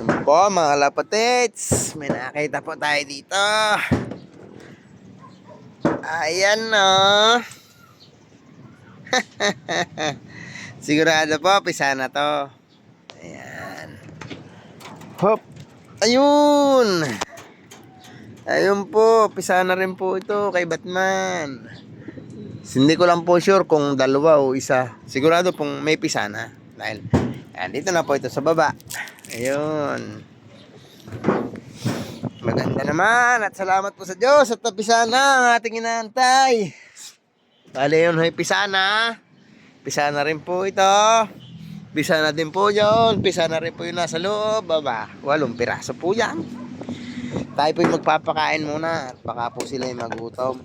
Yan po mga kalapatits, may nakita po tayo dito. Ayan no. Sigurado po, pisa na to. Ayan. Hop. Ayun. Ayun po, pisa na rin po ito kay Batman. Hindi ko lang po sure kung dalawa o isa. Sigurado pong may pisa na. Dahil, ayan, dito na po ito sa baba. Ayun. Maganda naman at salamat po sa Diyos at napisa na ang ating inaantay. Bale yun, may pisa na. Pisa na rin po ito. Pisa na din po yun. Pisa na rin po yung nasa loob. Baba, 8 piraso po yan. Tayo po yung magpapakain muna at baka po sila yung magutom.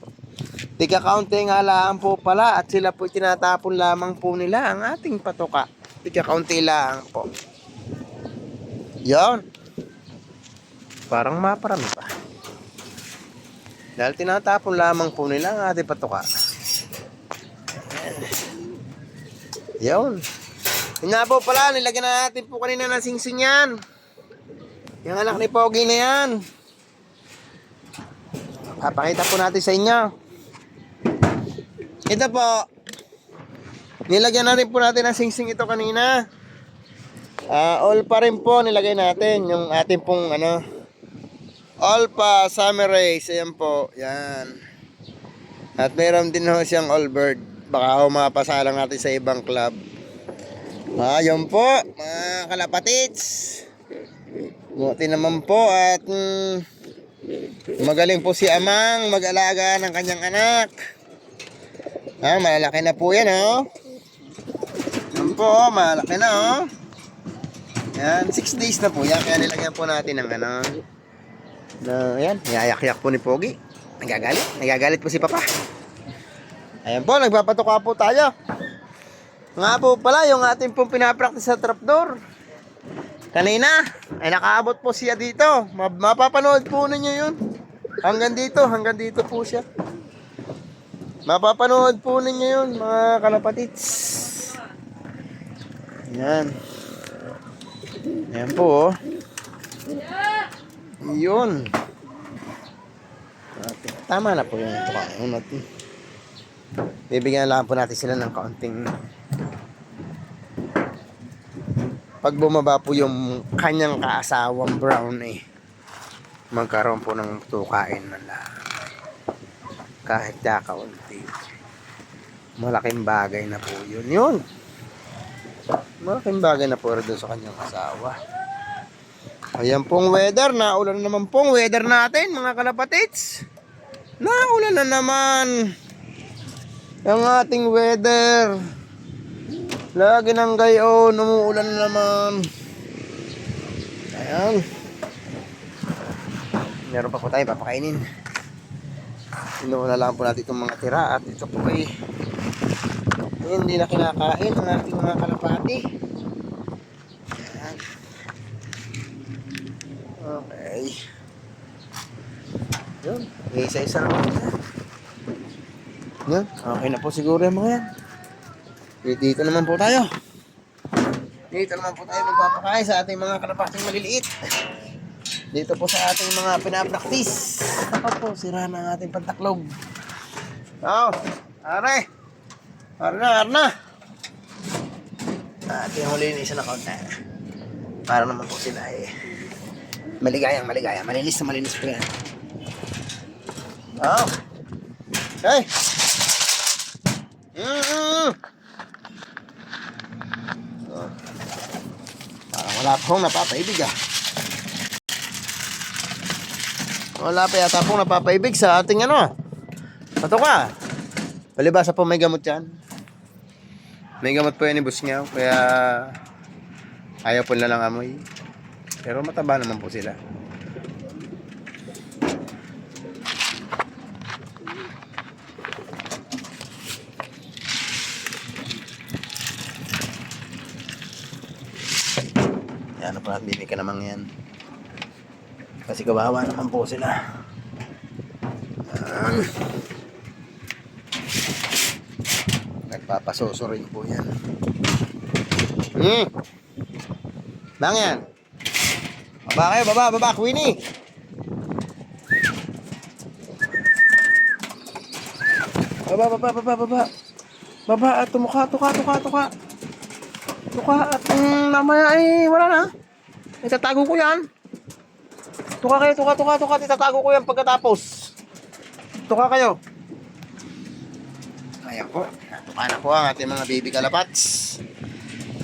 Tika-kaunti nga lang po pala at sila po tinatapon lamang po nila ang ating patoka. Tika-kaunti lang po. Yan. Parang maparami pa. Dahil tinatapon lamang po nila ang ating patoka. Yan. Yun nga po pala, nilagyan na natin po kanina ng singsing yan. Yung anak ni Pogi na yan. Papakita po natin sa inyo. Ito po. Nilagyan na rin po natin ng singsing ito kanina. All pa rin po nilagay natin. Yung ating pong all pa summer race. Ayan po. Yan. At meron din ho siyang all bird. Baka ho mapasalang natin sa ibang club. Ayan po. Mga kalapatits. Buti naman po at magaling po si Amang mag-alaga ng kanyang anak. Malalaki na po yan, oh. Yan po, malaki na, oh. Yan, 6 days na po yan. Kaya nilagyan po natin ng ayan, yayak-yak po ni Pogi. Nagagalit po si Papa. Ayan po, nagpapatuka po tayo. Nga po pala, yung ating pong pinapractice sa trapdoor. Kanina, ay nakaabot po siya dito. Mapapanood po ninyo yun. Hanggang dito po siya. Mapapanood po ninyo yun, mga kalapatits. Ayan. Ayan po, oh. Yun. Okay. Tama na po yung tukang. Bibigyan lang po natin sila ng kaunting. Pag bumaba po yung kanyang kaasawang brown magkaroon po ng tukain na lang. Kahit kaunti. Malaking bagay na po yun. Malaking bagay na po rin sa kanyang asawa. Ayan pong weather. Naulan na naman pong weather natin mga kalapatits. Naulan na naman. Ang ating weather. Lagi ng gayon, umuulan na naman. Ayan. Meron pa po tayo papakainin. Inuuna lang po natin itong mga tira. At ito po hindi na kinakain ng ating mga kalapati. Ayan. Okay. Yun. Isa-isa na po. Yun. Okay na po siguro yung mga yan. Dito naman po tayo. Dito naman po tayo magpapakain sa ating mga kalapating maliliit. Dito po sa ating mga pinapractice. Ako po, sira na ang ating pantaklog. Are na. Ating huliin isa na kaunti. Para naman po sila maligayang. Malinis na malinis po yan. Hey! Wala pong napapaibig Wala pa yata pong napapaibig sa ating patoka. Palibasa po may gamot yan. May gamot po yan ni Busnyaw. Kaya ayaw po na lang amoy. Pero mataba naman po sila. Ano pa, bibig ka naman yan. Kasi kawawa naman po sila. Nagpapasoso rin po yan. Bang yan. Baba kayo, baba, Queenie. Baba. Baba, at tuka. Tuka, at mamaya ay wala na. Itatago ko yan. Tuka kayo, tuka. Itatago ko yan pagkatapos. Tuka kayo. Ayan po. Tuka na po ang ating mga baby kalapats.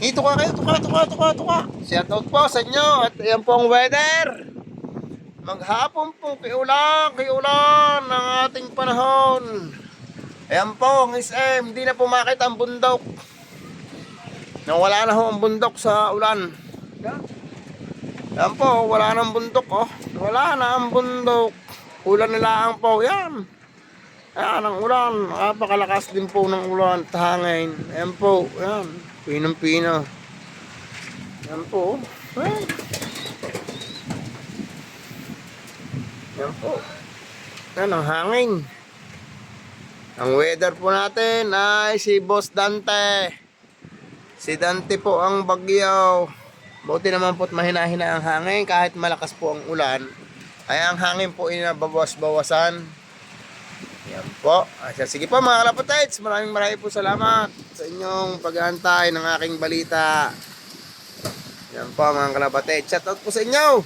Tuka kayo, tuka. Shout out po sa inyo. At ayan po ang weather. Maghapon po, kiulan ng ating panahon. Ayan po, ang SM, hindi na po makita ang bundok. Nawala na ho ang bundok sa ulan. Ayan po, wala na ang bundok, oh. Wala na ang bundok. Ulan nila ang po, yan. Ayan ang ulan. Napakalakas din po ng ulan at hangin. Ayan po, ayan. Pinong-pino. Ayan po, ayan. Ayan po. Ayan ang hangin. Ang weather po natin ay si Boss Dante. Si Dante po ang bagyo. Buti naman po't mahina-hina ang hangin kahit malakas po ang ulan. Ay ang hangin po ay nababawas-bawasan. Yan po. Sige po mga kalapatids, maraming po salamat sa inyong pag-aantay ng aking balita. Yan po mga kalapatids. Shout out po sa inyo.